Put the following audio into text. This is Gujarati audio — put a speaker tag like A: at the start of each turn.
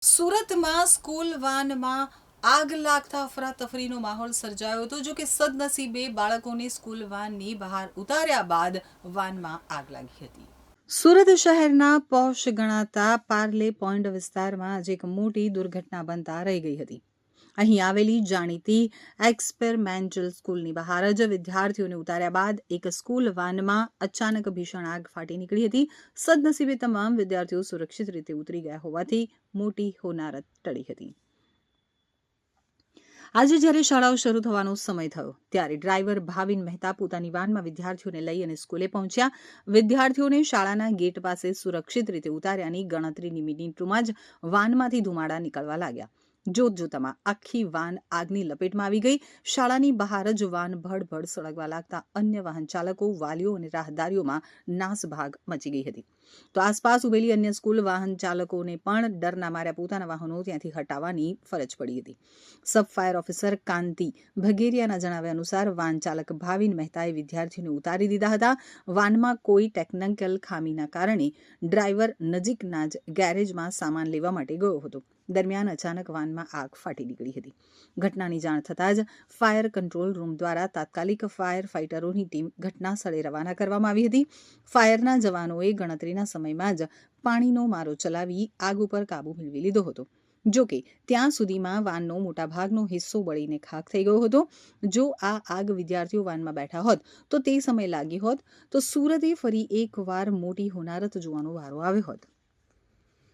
A: સુરતમાં સ્કૂલ વાનમાં આગ લાગતા અફરાતફરીનો માહોલ સર્જાયો હતો. જો કે સદનસીબે બાળકોને સ્કૂલ વાનની બહાર ઉતાર્યા બાદ વાનમાં આગ લાગી હતી. સુરત શહેરના પોશ ગણાતા પાર્લે પોઈન્ટ વિસ્તારમાં આજે એક મોટી દુર્ઘટના બનતા રહી ગઈ હતી. અહીં આવેલી જાણીતી એક્સપેરિમેન્ટલ સ્કૂલની બહાર જ વિદ્યાર્થીઓને ઉતાર્યા બાદ એક સ્કૂલ વાનમાં અચાનક ભીષણ આગ ફાટી નીકળી હતી. સદનસીબે તમામ વિદ્યાર્થીઓ સુરક્ષિત રીતે ઉતરી ગયા હોવાથી મોટી હોનારત ટળી હતી. આજે જ્યારે શાળાઓ શરૂ થવાનો સમય થયો ત્યારે ડ્રાઈવર ભાવિન મહેતા પોતાની વાનમાં વિદ્યાર્થીઓને લઈ અને સ્કૂલે પહોંચ્યા. વિદ્યાર્થીઓને શાળાના ગેટ પાસે સુરક્ષિત રીતે ઉતાર્યાની ગણતરીની મિનિટોમાં જ વાનમાંથી ધુમાડા નીકળવા લાગ્યા. જોતજોતામાં આખી વાન આગની લપેટમાં આવી ગઈ. શાળાની બહાર જ વાન ભડભડ સળગવા લાગતા અન્ય વાહન ચાલકો, વાલીઓ અને રાહદારીઓમાં નાસભાગ મચી ગઈ હતી. તો આસપાસ ઉભેલી અન્ય સ્કૂલ વાહન ચાલકોને પણ ડરના માર્યા પોતાના વાહનો ત્યાંથી હટાવવાની ફરજ પડી હતી. સબ ફાયર ઓફિસર કાંતિ ભગેરિયાના જણાવ્યા અનુસાર વાન ચાલક ભાવિન મહેતાએ વિદ્યાર્થીઓને ઉતારી દીધા હતા. વાનમાં કોઈ ટેકનિકલ ખામીના કારણે ડ્રાઈવર નજીકના જ ગેરેજમાં સામાન લેવા માટે ગયો હતો. દરમિયાન અચાનક વાનમાં આગ ફાટી નીકળી હતી. ઘટનાની જાણ થતાં જ ફાયર કંટ્રોલ રૂમ દ્વારા તાત્કાલિક ફાયર ફાઇટરોની ટીમ ઘટના સ્થળે રવાના કરવામાં આવી હતી. ફાયરના જવાનોએ ગણતરીના સમયમાં જ પાણીનો મારો ચલાવી આગ ઉપર કાબુ મેળવી લીધો હતો. જો કે ત્યાં સુધીમાં વાનનો મોટાભાગનો હિસ્સો બળીને ખાખ થઈ ગયો હતો. જો આ આગ વિદ્યાર્થીઓ વાનમાં બેઠા હોત તો તે સમય લાગી હોત તો સુરતે ફરી એકવાર મોટી હોનારત જોવાનો વારો આવ્યો હોત.